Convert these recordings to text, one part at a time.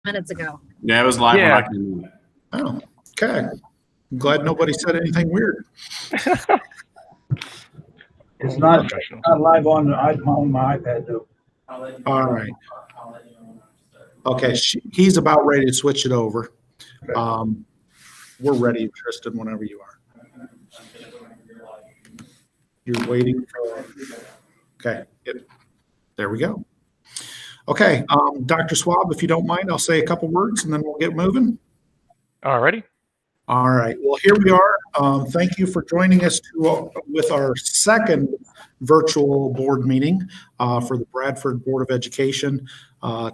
minutes ago. Yeah, it was live when I came in. Oh, okay. I'm glad nobody said anything weird. It's not live on my iPad though. All right. Okay, he's about ready to switch it over. We're ready, Tristan, whenever you are. You're waiting for, okay, there we go. Okay, Dr. Swab, if you don't mind, I'll say a couple words and then we'll get moving. All righty. All right, well, here we are. Thank you for joining us with our second virtual board meeting for the Bradford Board of Education.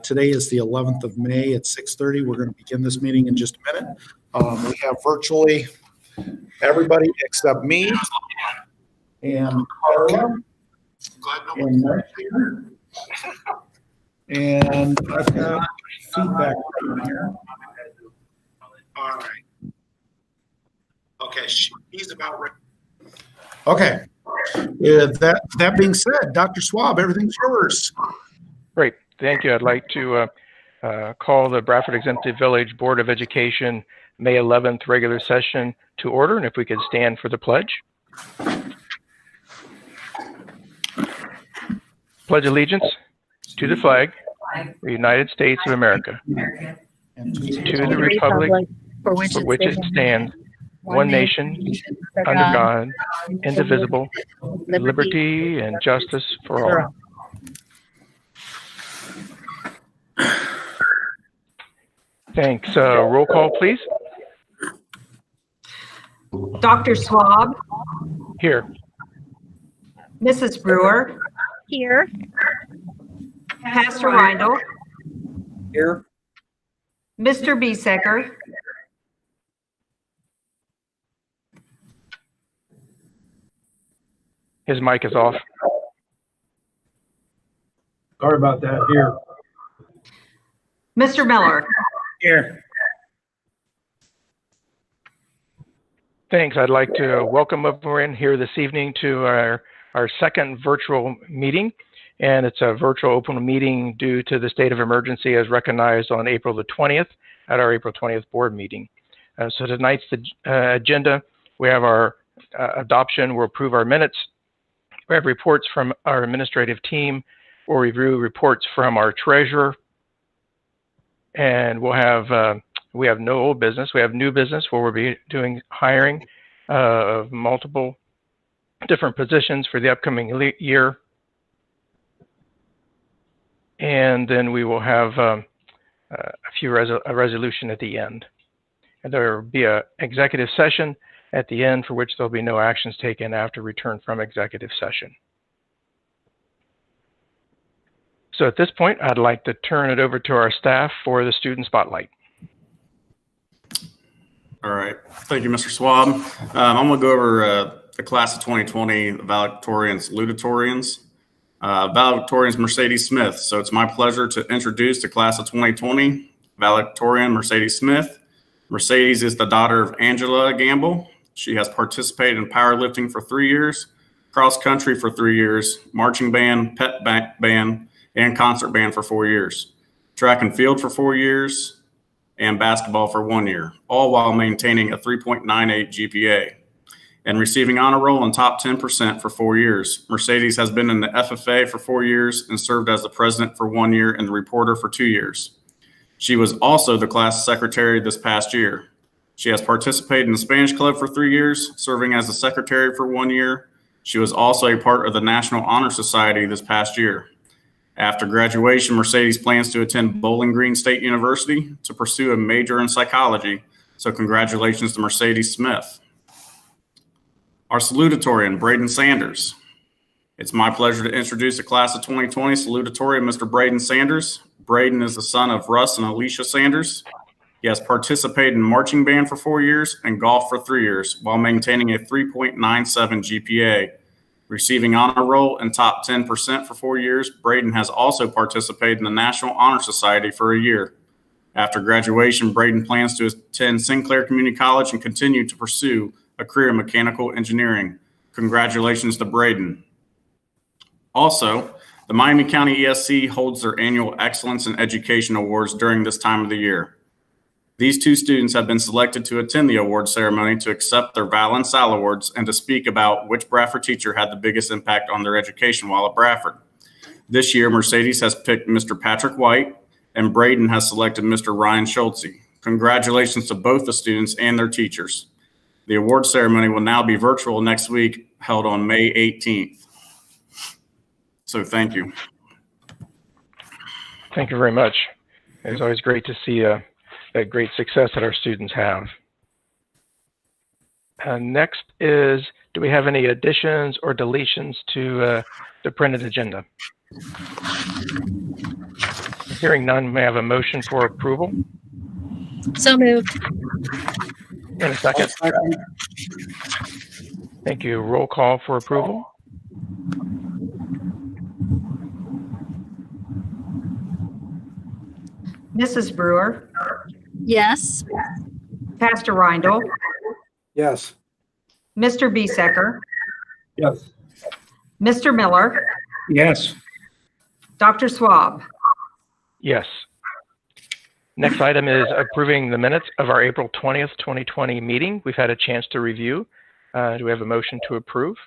Today is the 11th of May at 6:30. We're going to begin this meeting in just a minute. We have virtually everybody except me and Carla and Mark here. And I've got feedback from here. All right. Okay, he's about ready. Okay. That being said, Dr. Swab, everything's yours. Great. Thank you. I'd like to call the Bradford Exempted Village Board of Education May 11th regular session to order, and if we could stand for the pledge. Pledge allegiance to the flag of the United States of America, and to the republic for which it stands, one nation, under God, indivisible, with liberty and justice for all. Thanks. Roll call, please. Dr. Swab. Here. Mrs. Brewer. Here. Pastor Reindl. Here. Mr. Biesecker. His mic is off. Sorry about that. Here. Mr. Miller. Here. Thanks. I'd like to welcome everyone here this evening to our second virtual meeting. And it's a virtual open meeting due to the state of emergency as recognized on April the 20th at our April 20th board meeting. So tonight's agenda, we have our adoption. We'll approve our minutes. We have reports from our administrative team. We'll review reports from our treasurer. And we'll have, we have no old business. We have new business where we'll be doing hiring of multiple different positions for the upcoming year. And then we will have a resolution at the end. And there will be an executive session at the end for which there'll be no actions taken after return from executive session. So at this point, I'd like to turn it over to our staff for the student spotlight. All right. Thank you, Mr. Swab. I'm going to go over the class of 2020, the valedictorians, salutatorians. Valedictorians Mercedes Smith. So it's my pleasure to introduce the class of 2020 valedictorian Mercedes Smith. Mercedes is the daughter of Angela Gamble. She has participated in powerlifting for 3 years, cross country for 3 years, marching band, pep band, and concert band for 4 years, track and field for 4 years, and basketball for 1 year, all while maintaining a 3.98 GPA. And receiving honor roll and top 10% for 4 years. Mercedes has been in the FFA for 4 years and served as the president for 1 year and the reporter for 2 years. She was also the class secretary this past year. She has participated in the Spanish Club for 3 years, serving as the secretary for 1 year. She was also a part of the National Honor Society this past year. After graduation, Mercedes plans to attend Bowling Green State University to pursue a major in psychology. So congratulations to Mercedes Smith. Our salutatorian, Braden Sanders. It's my pleasure to introduce the class of 2020 salutatorian, Mr. Braden Sanders. Braden is the son of Russ and Alicia Sanders. He has participated in marching band for 4 years and golf for 3 years while maintaining a 3.97 GPA. Receiving honor roll and top 10% for 4 years, Braden has also participated in the National Honor Society for a year. After graduation, Braden plans to attend Sinclair Community College and continue to pursue a career in mechanical engineering. Congratulations to Braden. Also, The Miami County ESC holds their annual Excellence in Education Awards during this time of the year. These two students have been selected to attend the award ceremony to accept their Val and Sal Awards and to speak about which Bradford teacher had the biggest impact on their education while at Bradford. This year, Mercedes has picked Mr. Patrick White, and Braden has selected Mr. Ryan Schultze. Congratulations to both the students and their teachers. The award ceremony will now be virtual next week, held on May 18th. So thank you. Thank you very much. It's always great to see that great success that our students have. Next is, do we have any additions or deletions to the printed agenda? Hearing none, may I have a motion for approval? So moved. In a second. Thank you. Roll call for approval. Mrs. Brewer, Yes. Pastor Rindle, Yes. Mr. Biesecker, Yes. Mr. Miller, Yes. Dr. Swab. Yes. Next item is approving the minutes of our April 20th, 2020 meeting. We've had a chance to review. Do we have a motion to approve?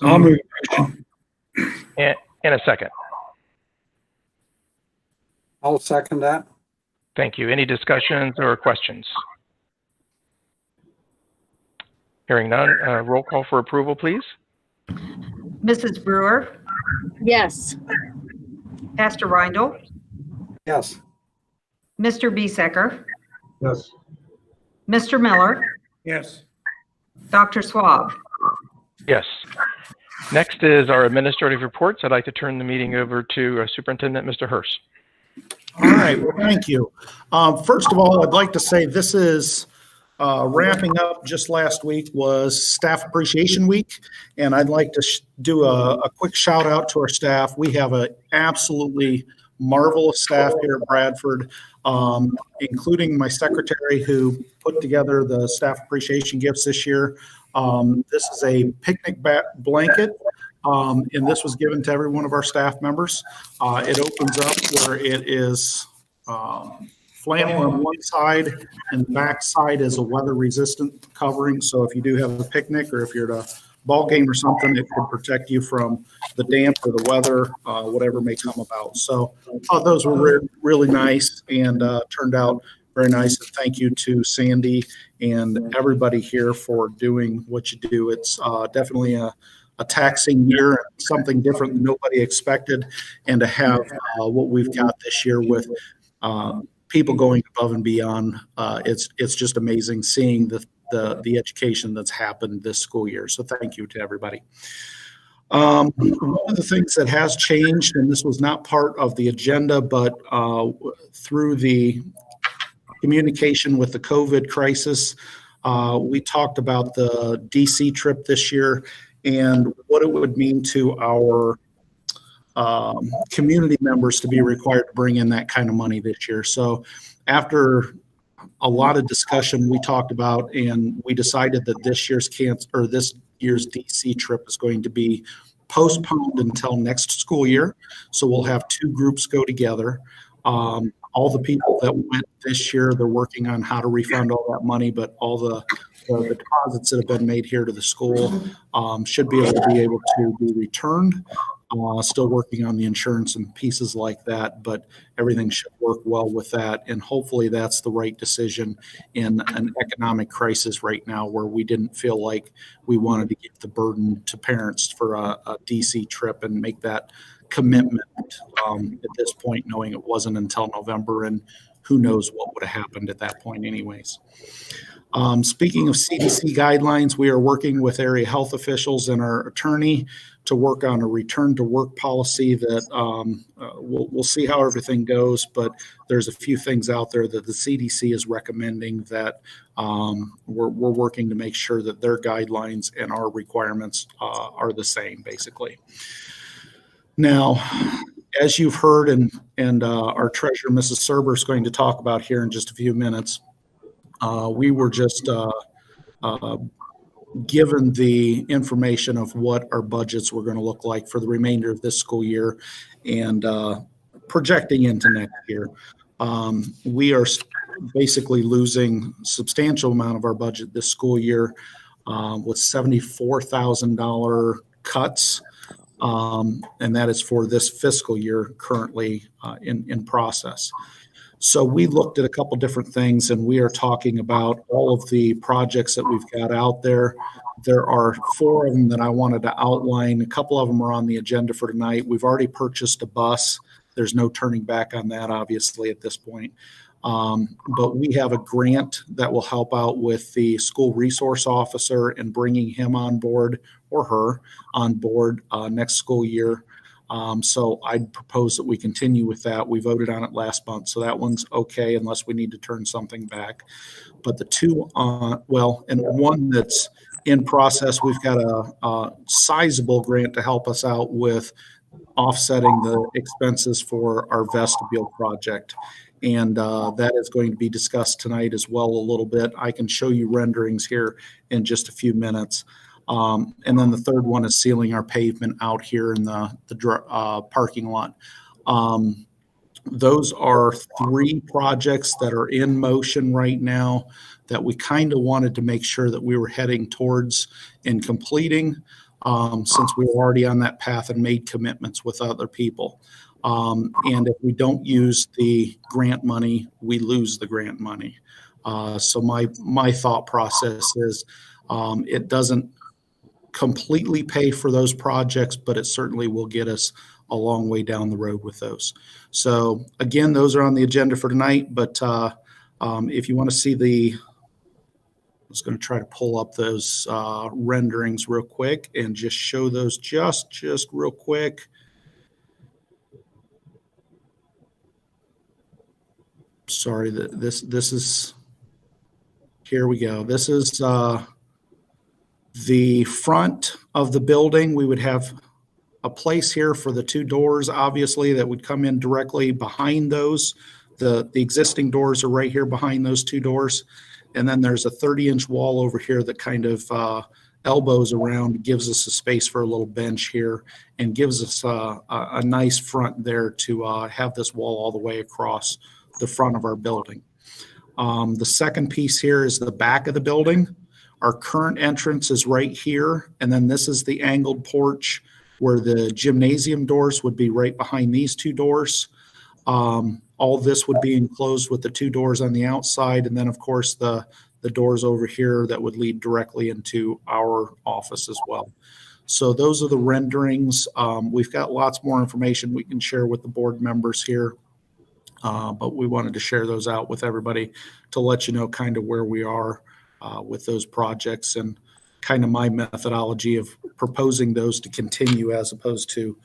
I'll move. And a second. I'll second that. Thank you. Any discussions or questions? Hearing none, roll call for approval, please. Mrs. Brewer, Yes. Pastor Rindle, Yes. Mr. Biesecker, Yes. Mr. Miller, Yes. Dr. Swab. Yes. Next is our administrative reports. I'd like to turn the meeting over to Superintendent Mr. Hurst. All right, well, thank you. First of all, I'd like to say this is wrapping up. Just last week was Staff Appreciation Week, and I'd like to do a quick shout out to our staff. We have an absolutely marvelous staff here at Bradford, including my secretary who put together the staff appreciation gifts this year. This is a picnic blanket. And this was given to every one of our staff members. It opens up where it is flannel on one side, and the back side is a weather-resistant covering. So if you do have a picnic or if you're at a ball game or something, it could protect you from the damp or the weather, whatever may come about. So those were really nice and turned out very nice. And thank you to Sandy and everybody here for doing what you do. It's definitely a taxing year, something different than nobody expected, and to have what we've got this year with people going above and beyond, it's just amazing seeing the education that's happened this school year. So thank you to everybody. One of the things that has changed, and this was not part of the agenda, but through the communication with the COVID crisis, we talked about the DC trip this year and what it would mean to our community members to be required to bring in that kind of money this year. So after a lot of discussion, we talked about and we decided that this year's DC trip is going to be postponed until next school year. So we'll have two groups go together. All the people that went this year, they're working on how to refund all that money, but all the deposits that have been made here to the school should be able to be returned. Still working on the insurance and pieces like that, but everything should work well with that. And hopefully that's the right decision in an economic crisis right now where we didn't feel like we wanted to give the burden to parents for a DC trip and make that commitment at this point, knowing it wasn't until November, and who knows what would have happened at that point anyways. Speaking of CDC guidelines, we are working with area health officials and our attorney to work on a return to work policy that we'll see how everything goes, but there's a few things out there that the CDC is recommending that we're working to make sure that their guidelines and our requirements are the same, basically. Now, as you've heard, and our treasurer, Mrs. Serber, is going to talk about here in just a few minutes, we were just given the information of what our budgets were going to look like for the remainder of this school year and projecting into next year. We are basically losing a substantial amount of our budget this school year with $74,000 cuts. And that is for this fiscal year currently in process. So we looked at a couple different things, and we are talking about all of the projects that we've got out there. There are 4 of them that I wanted to outline. A couple of them are on the agenda for tonight. We've already purchased a bus. There's no turning back on that, obviously, at this point. But we have a grant that will help out with the school resource officer and bringing him on board or her on board next school year. So I'd propose that we continue with that. We voted on it last month, so that one's okay unless we need to turn something back. But the 2, and one that's in process, we've got a sizable grant to help us out with offsetting the expenses for our vestibule project. And that is going to be discussed tonight as well a little bit. I can show you renderings here in just a few minutes. And then the third one is sealing our pavement out here in the parking lot. Those are 3 projects that are in motion right now that we kind of wanted to make sure that we were heading towards and completing since we were already on that path and made commitments with other people. And if we don't use the grant money, we lose the grant money. So my thought process is it doesn't completely pay for those projects, but it certainly will get us a long way down the road with those. So again, those are on the agenda for tonight, but if you want to see I was going to try to pull up those renderings real quick and just show those just real quick. Sorry, this is, here we go. This is the front of the building. We would have a place here for the 2 doors, obviously, that would come in directly behind those. The existing doors are right here behind those 2 doors. And then there's a 30-inch wall over here that kind of elbows around, gives us a space for a little bench here, and gives us a nice front there to have this wall all the way across the front of our building. The second piece here is the back of the building. Our current entrance is right here, and then this is the angled porch where the gymnasium doors would be right behind these 2 doors. All this would be enclosed with the 2 doors on the outside, and then of course the doors over here that would lead directly into our office as well. So those are the renderings. We've got lots more information we can share with the board members here, but we wanted to share those out with everybody to let you know kind of where we are with those projects and kind of my methodology of proposing those to continue as opposed to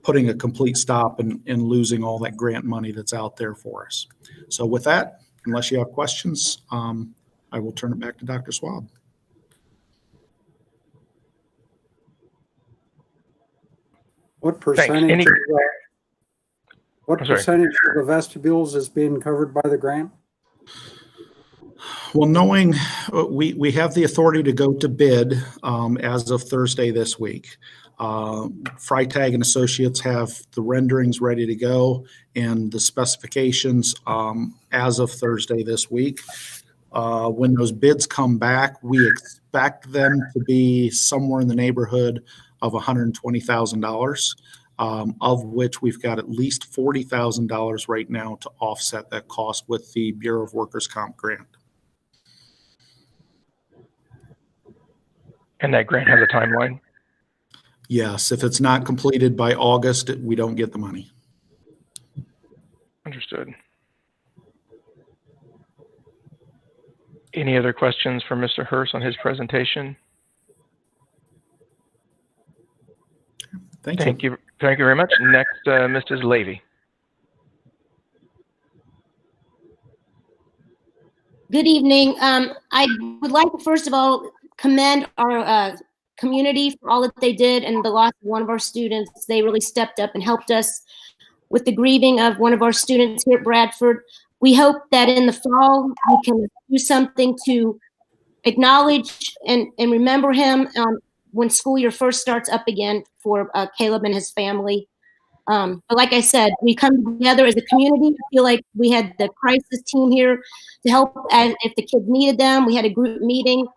putting a complete stop and losing all that grant money that's out there for us. So with that, unless you have questions, I will turn it back to Dr. Schwab. What percentage of the vestibules is being covered by the grant? Well, knowing we have the authority to go to bid as of Thursday this week. Freitag and Associates have the renderings ready to go and the specifications as of Thursday this week. When those bids come back, we expect them to be somewhere in the neighborhood of $120,000, of which we've got at least $40,000 right now to offset that cost with the Bureau of Workers' Comp grant. And that grant has a timeline? Yes, if it's not completed by August, we don't get the money. Understood. Any other questions for Mr. Hurst on his presentation? Thank you. Thank you very much. Next, Mrs. Levy. Good evening. I would like to first of all commend our community for all that they did and the loss of one of our students. They really stepped up and helped us with the grieving of one of our students here at Bradford. We hope that in the fall we can do something to acknowledge and remember him when school year first starts up again for Caleb and his family. But like I said, we come together as a community. I feel like we had the crisis team here to help if the kids needed them. We had a group meeting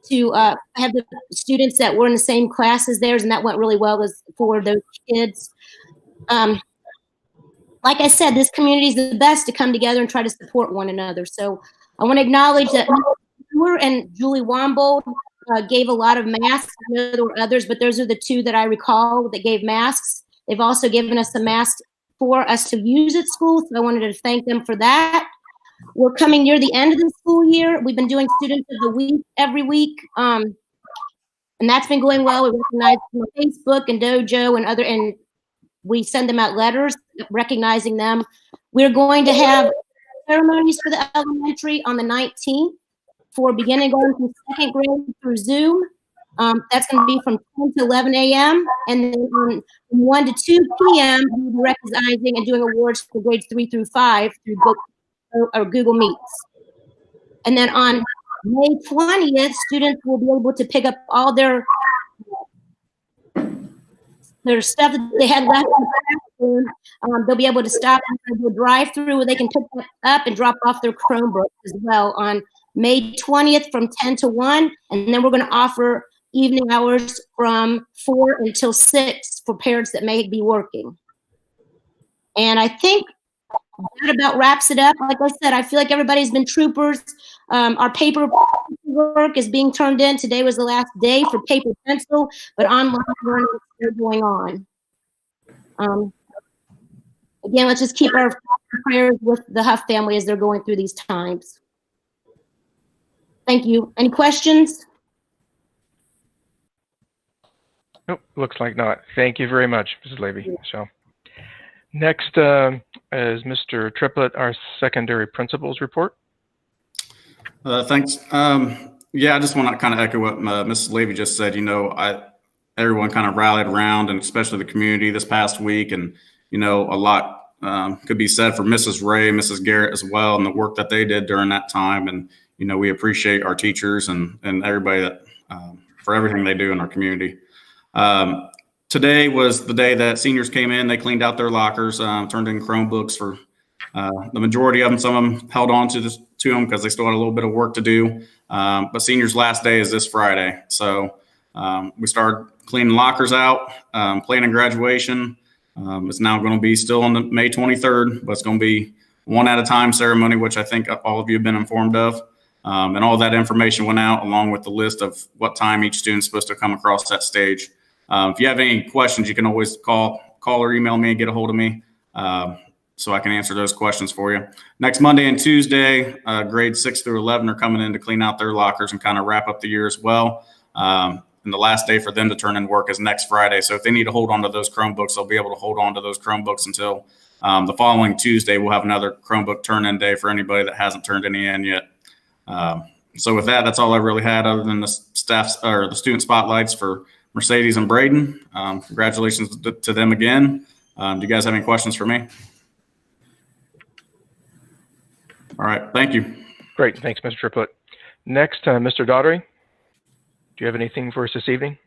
to have the students that were in the same class as theirs, and that went really well for those kids. Like I said, this community is the best to come together and try to support one another. So I want to acknowledge that Brewer and Julie Wombold gave a lot of masks. I know there were others, but those are the two that I recall that gave masks. They've also given us some masks for us to use at school, so I wanted to thank them for that. We're coming near the end of the school year. We've been doing Students of the Week every week, and that's been going well. We recognize them on Facebook and Dojo and we send them out letters recognizing them. We're going to have ceremonies for the elementary on the 19th for beginning going from second grade through Zoom. That's going to be from 10 to 11 a.m. And then from 1 to 2 p.m., we'll be recognizing and doing awards for grades 3 through 5 through Google Meets. And then on May 20th, students will be able to pick up all their stuff that they had left in the classroom. They'll be able to stop and do a drive-through where they can pick that up and drop off their Chromebooks as well on May 20th from 10 to 1. And then we're going to offer evening hours from 4 until 6 for parents that may be working. And I think that about wraps it up. Like I said, I feel like everybody's been troopers. Our paper work is being turned in. Today was the last day for paper pencil, but online learning is still going on. Again, let's just keep our prayers with the Huff family as they're going through these times. Thank you. Any questions? Nope, looks like not. Thank you very much, Mrs. Levy. So next is Mr. Triplett, our secondary principals report. Thanks. Yeah, I just want to kind of echo what Mrs. Levy just said. You know, everyone kind of rallied around, and especially the community this past week. And, you know, a lot could be said for Mrs. Ray, Mrs. Garrett as well, and the work that they did during that time. And, you know, we appreciate our teachers and everybody that for everything they do in our community. Today was the day that seniors came in. They cleaned out their lockers, turned in Chromebooks for the majority of them. Some of them held on to them because they still had a little bit of work to do. But seniors' last day is this Friday. So we started cleaning lockers out, planning graduation. It's now going to be still on the May 23rd, but it's going to be one at a time ceremony, which I think all of you have been informed of. And all that information went out along with the list of what time each student's supposed to come across that stage. If you have any questions, you can always call or email me and get a hold of me so I can answer those questions for you. Next Monday and Tuesday, grades 6 through 11 are coming in to clean out their lockers and kind of wrap up the year as well. And the last day for them to turn in work is next Friday. So if they need to hold on to those Chromebooks, they'll be able to hold on to those Chromebooks until the following Tuesday. We'll have another Chromebook turn-in day for anybody that hasn't turned any in yet. So with that, that's all I really had other than the staff or the student spotlights for Mercedes and Braden. Congratulations to them again. Do you guys have any questions for me? All right, thank you. Great, thanks, Mr. Triplett. Next, Mr. Daugherty, do you have anything for us this evening?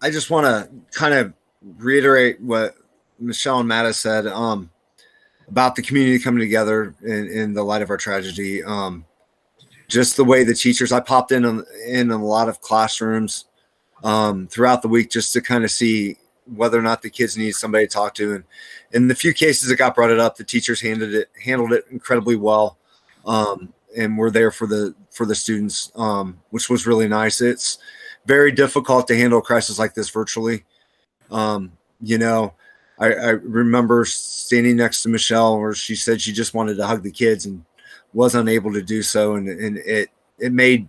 I just want to kind of reiterate what Michelle and Matta said about the community coming together in the light of our tragedy. Just the way the teachers, I popped in a lot of classrooms throughout the week just to kind of see whether or not the kids need somebody to talk to. And in the few cases that got brought up, the teachers handled it incredibly well. And we're there for the students, which was really nice. It's very difficult to handle a crisis like this virtually. You know, I remember standing next to Michelle where she said she just wanted to hug the kids and was unable to do so. And it made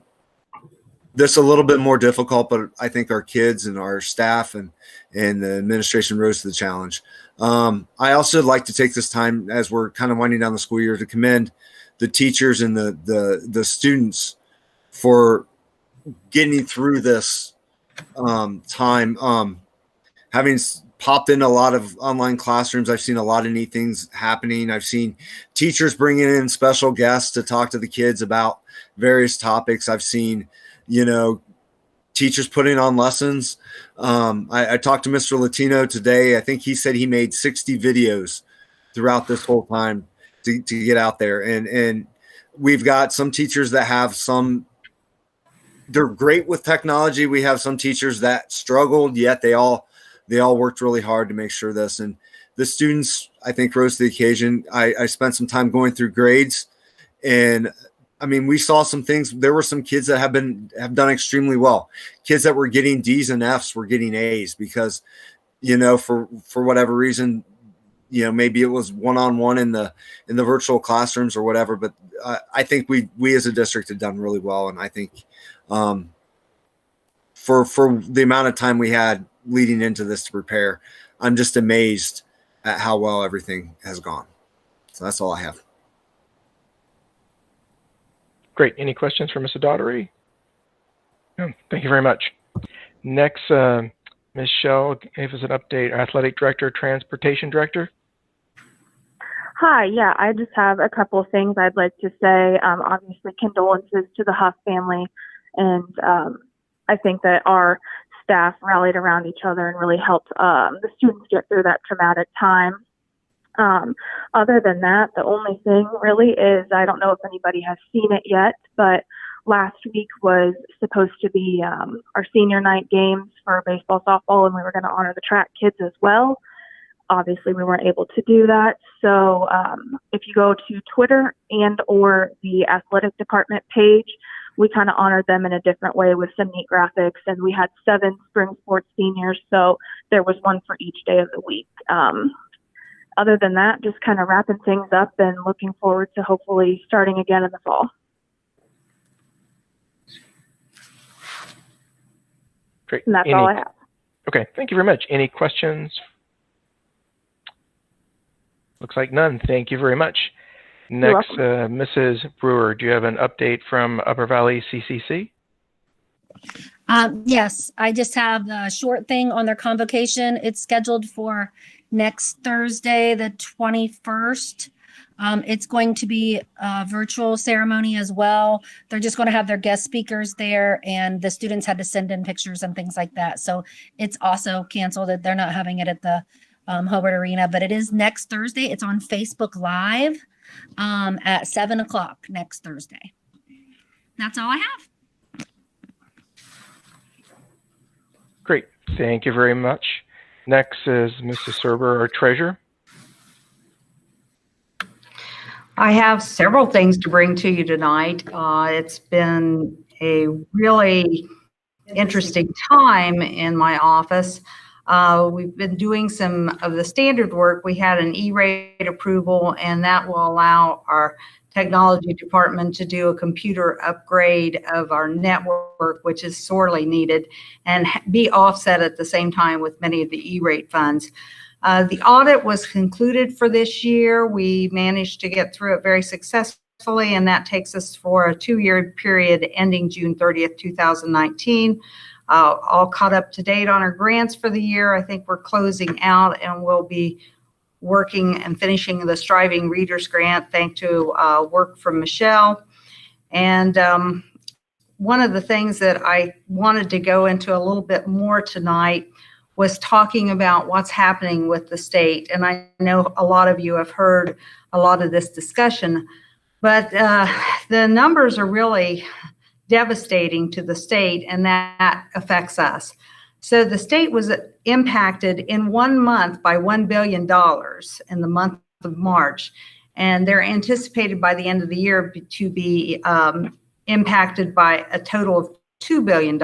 this a little bit more difficult, but I think our kids and our staff and the administration rose to the challenge. I also would like to take this time as we're kind of winding down the school year to commend the teachers and the students for getting through this time. Having popped in a lot of online classrooms. I've seen a lot of neat things happening. I've seen teachers bringing in special guests to talk to the kids about various topics. I've seen, teachers putting on lessons. I talked to Mr. Latino today. I think he said he made 60 videos throughout this whole time to get out there. And we've got some teachers that have they're great with technology. We have some teachers that struggled, yet they all worked really hard to make sure this. And the students, I think, rose to the occasion. I spent some time going through grades, and I mean, we saw some things. There were some kids that have done extremely well. Kids that were getting D's and F's were getting A's because, for whatever reason, maybe it was one-on-one in the virtual classrooms or whatever. But I think we as a district have done really well, and I think for the amount of time we had leading into this to prepare, I'm just amazed at how well everything has gone. So that's all I have. Great. Any questions for Mr. Daugherty? No, thank you very much. Next, Ms. Shell gave us an update. Athletic Director, Transportation Director. Hi. Yeah, I just have a couple of things I'd like to say. Obviously, condolences to the Huff family. And I think that our staff rallied around each other and really helped the students get through that traumatic time. Other than that, the only thing really is, I don't know if anybody has seen it yet, but last week was supposed to be our senior night games for baseball, softball, and we were going to honor the track kids as well. Obviously, we weren't able to do that. So if you go to Twitter and or the athletic department page, we kind of honored them in a different way with some neat graphics. And we had 7 spring sports seniors, so there was one for each day of the week. Other than that, just kind of wrapping things up and looking forward to hopefully starting again in the fall. Great. And that's all I have. Okay, thank you very much. Any questions? Looks like none. Thank you very much. Next, Mrs. Brewer, do you have an update from Upper Valley CCC? Yes, I just have a short thing on their convocation. It's scheduled for next Thursday, the 21st. It's going to be a virtual ceremony as well. They're just going to have their guest speakers there, and the students had to send in pictures and things like that. So it's also canceled. They're not having it at the Hobart Arena, but it is next Thursday. It's on Facebook Live at 7 o'clock next Thursday. That's all I have. Great. Thank you very much. Next is Mrs. Serber, our treasurer. I have several things to bring to you tonight. It's been a really interesting time in my office. We've been doing some of the standard work. We had an E-rate approval, and that will allow our technology department to do a computer upgrade of our network, which is sorely needed, and be offset at the same time with many of the E-rate funds. The audit was concluded for this year. We managed to get through it very successfully, and that takes us for a 2-year period ending June 30th, 2019. All caught up to date on our grants for the year. I think we're closing out, and we'll be working and finishing the Striving Readers Grant, thanks to work from Michelle. And one of the things that I wanted to go into a little bit more tonight was talking about what's happening with the state. And I know a lot of you have heard a lot of this discussion, but the numbers are really devastating to the state, and that affects us. So the state was impacted in 1 month by $1 billion in the month of March, and they're anticipated by the end of the year to be impacted by a total of $2 billion.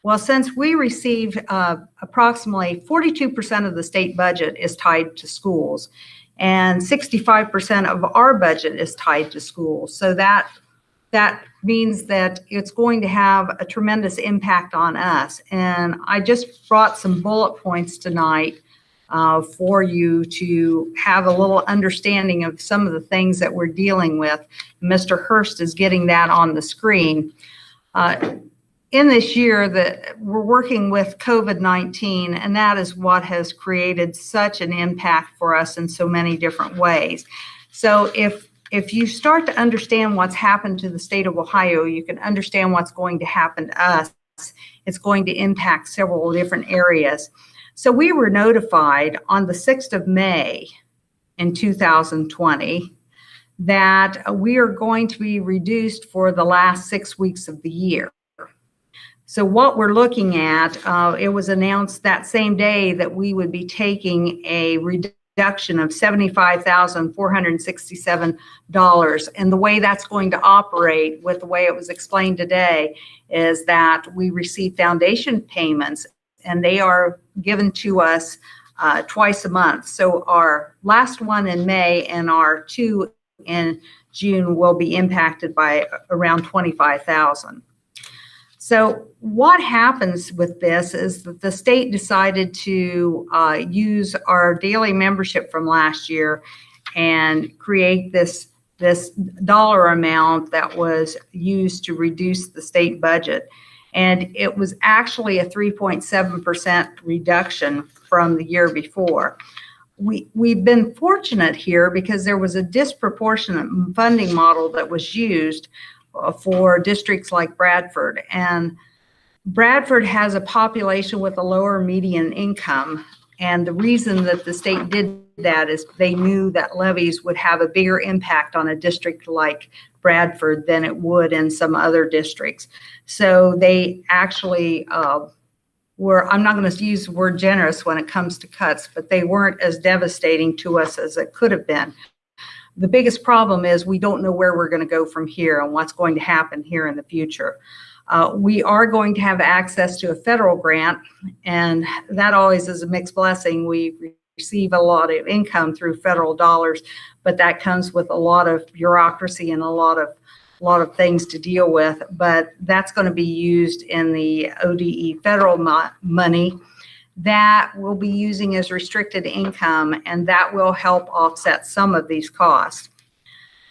Well, since we receive approximately 42% of the state budget is tied to schools, and 65% of our budget is tied to schools, so that means that it's going to have a tremendous impact on us. And I just brought some bullet points tonight for you to have a little understanding of some of the things that we're dealing with. Mr. Hurst is getting that on the screen. in this year that we're working with COVID-19, and that is what has created such an impact for us in so many different ways. So if you start to understand what's happened to the state of Ohio, you can understand what's going to happen to us. It's going to impact several different areas. So we were notified on the 6th of May in 2020 that we are going to be reduced for the last 6 weeks of the year. So what we're looking at, it was announced that same day that we would be taking a reduction of $75,467. And the way that's going to operate, with the way it was explained today, is that we receive foundation payments, and they are given to us twice a month. So our last one in May and our 2 in June will be impacted by around $25,000. So what happens with this is that the state decided to use our daily membership from last year and create this dollar amount that was used to reduce the state budget. And it was actually a 3.7% reduction from the year before. We've been fortunate here because there was a disproportionate funding model that was used for districts like Bradford. And Bradford has a population with a lower median income. And the reason that the state did that is they knew that levies would have a bigger impact on a district like Bradford than it would in some other districts. So they actually were, I'm not going to use the word generous when it comes to cuts, but they weren't as devastating to us as it could have been. The biggest problem is we don't know where we're going to go from here and what's going to happen here in the future. We are going to have access to a federal grant, and that always is a mixed blessing. We receive a lot of income through federal dollars, but that comes with a lot of bureaucracy and a lot of things to deal with. But that's going to be used in the ODE federal money that we'll be using as restricted income, and that will help offset some of these costs.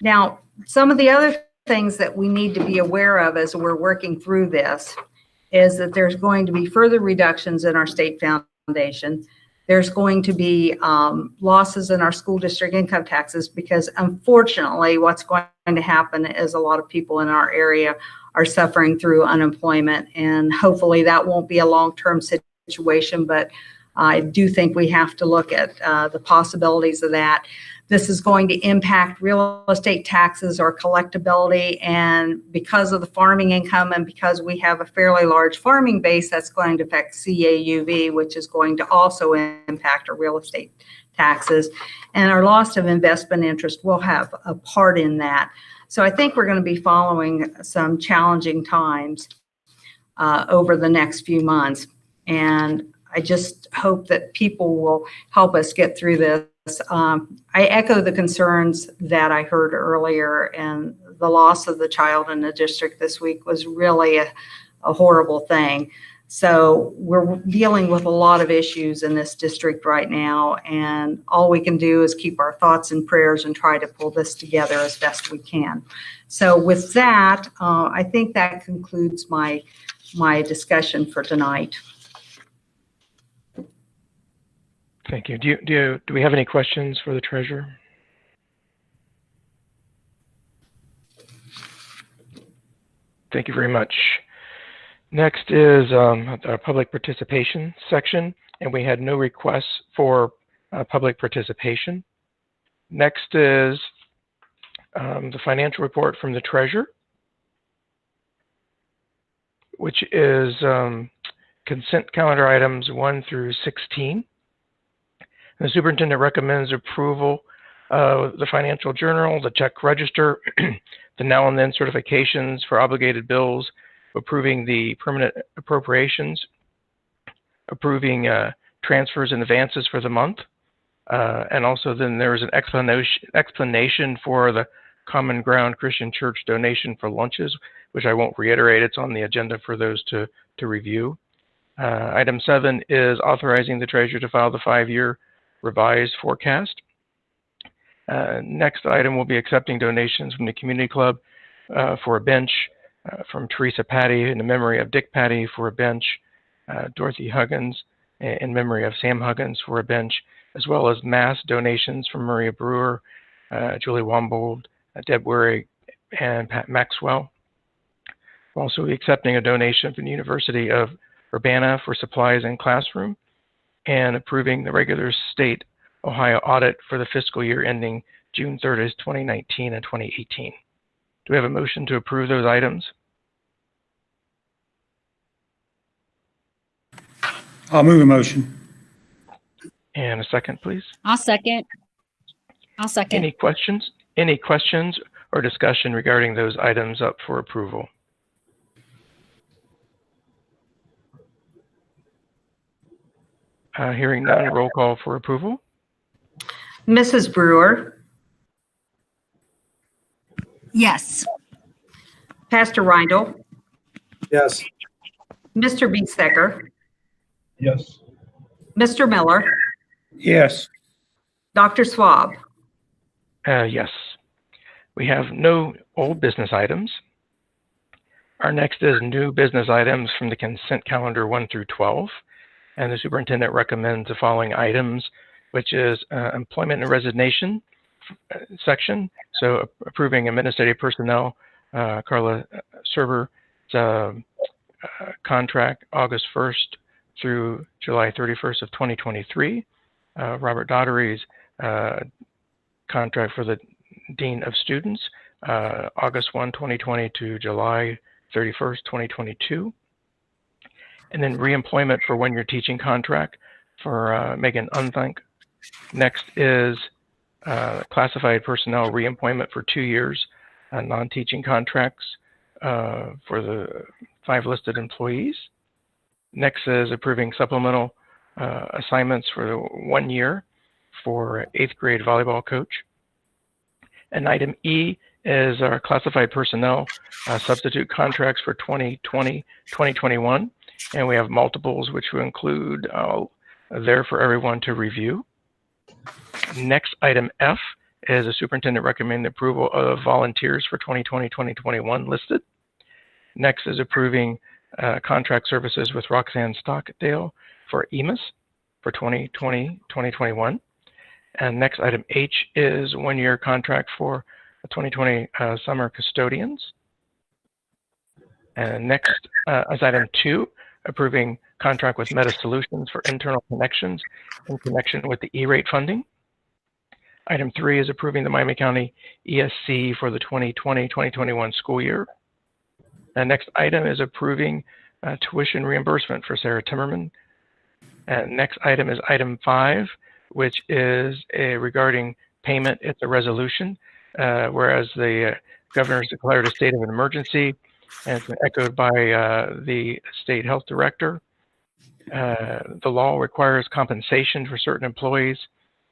Now, some of the other things that we need to be aware of as we're working through this is that there's going to be further reductions in our state foundation. There's going to be losses in our school district income taxes because, unfortunately, what's going to happen is a lot of people in our area are suffering through unemployment, and hopefully that won't be a long-term situation, but I do think we have to look at the possibilities of that. This is going to impact real estate taxes or collectability, and because of the farming income and because we have a fairly large farming base, that's going to affect CAUV, which is going to also impact our real estate taxes. And our loss of investment interest will have a part in that. So I think we're going to be following some challenging times over the next few months. And I just hope that people will help us get through this. I echo the concerns that I heard earlier, and the loss of the child in the district this week was really a horrible thing. So we're dealing with a lot of issues in this district right now, and all we can do is keep our thoughts and prayers and try to pull this together as best we can. So with that, I think that concludes my discussion for tonight. Thank you. Do we have any questions for the treasurer? Thank you very much. Next is our public participation section, and we had no requests for public participation. Next is the financial report from the treasurer, which is consent calendar items 1 through 16. The superintendent recommends approval of the financial journal, the check register, the now and then certifications for obligated bills, approving the permanent appropriations, approving transfers and advances for the month. And also then there is an explanation for the Common Ground Christian Church donation for lunches, which I won't reiterate. It's on the agenda for those to review. Item 7 is authorizing the treasurer to file the 5-year revised forecast. Next item will be accepting donations from the community club for a bench, from Teresa Patty in the memory of Dick Patty for a bench, Dorothy Huggins in memory of Sam Huggins for a bench, as well as mass donations from Maria Brewer, Julie Wombold, Deb Waring, and Pat Maxwell. We'll also be accepting a donation from the University of Urbana for supplies and classroom, and approving the regular state Ohio audit for the fiscal year ending June 30th, 2019 and 2018. Do we have a motion to approve those items? I'll move a motion. And a second, please. I'll second. Any questions? Any questions or discussion regarding those items up for approval? Hearing none, roll call for approval. Mrs. Brewer, Yes. Pastor Reindl, Yes. Mr. Biesecker, Yes. Mr. Miller, Yes. Dr. Swab. Yes. We have no old business items. Our next is new business items from the consent calendar 1 through 12. And the superintendent recommends the following items, which is employment and resignation section. So approving administrative personnel, Carla Serber's contract August 1st through July 31st of 2023. Robert Daugherty's contract for the Dean of Students, August 1, 2020 to July 31st, 2022. And then reemployment for one-year teaching contract for Megan Unthink. Next is classified personnel reemployment for 2 years, non-teaching contracts for the 5 listed employees. Next is approving supplemental assignments for 1 year for 8th grade volleyball coach. And item E is our classified personnel substitute contracts for 2020-2021. And we have multiples, which will include there for everyone to review. Next, item F is the superintendent recommending approval of volunteers for 2020-2021 listed. Next is approving contract services with Roxanne Stockdale for EMIS for 2020-2021. And next, item H is 1-year contract for 2020 summer custodians. And next is item 2, approving contract with Meta Solutions for internal connections in connection with the E-rate funding. Item 3 is approving the Miami County ESC for the 2020-2021 school year. And next item is approving tuition reimbursement for Sarah Timmerman. And next item is item 5, which is regarding payment. It's a resolution, whereas the governor's declared a state of an emergency, and it's been echoed by the state health director. The law requires compensation for certain employees,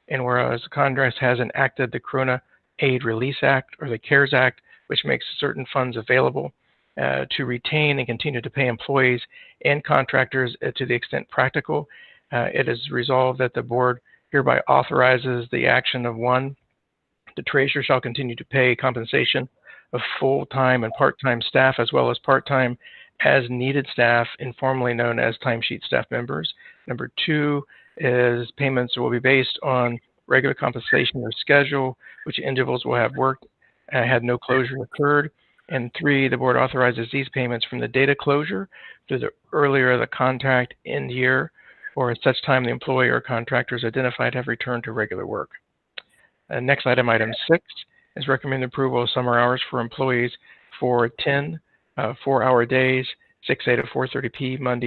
and whereas Congress has enacted the Corona Aid Release Act, or the CARES Act, which makes certain funds available to retain and continue to pay employees and contractors to the extent practical, it is resolved that the board hereby authorizes the action of 1, the treasurer shall continue to pay compensation of full-time and part-time staff, as well as part-time as needed staff, informally known as timesheet staff members. Number 2 is payments will be based on regular compensation or schedule, which individuals will have worked had no closure occurred. And 3, the board authorizes these payments from the date of closure to the earlier the contract end year, or at such time the employee or contractors identified have returned to regular work. Next item, item 6, is recommended approval of summer hours for employees for 10 4-hour days, 6 a to 4:30 p. Monday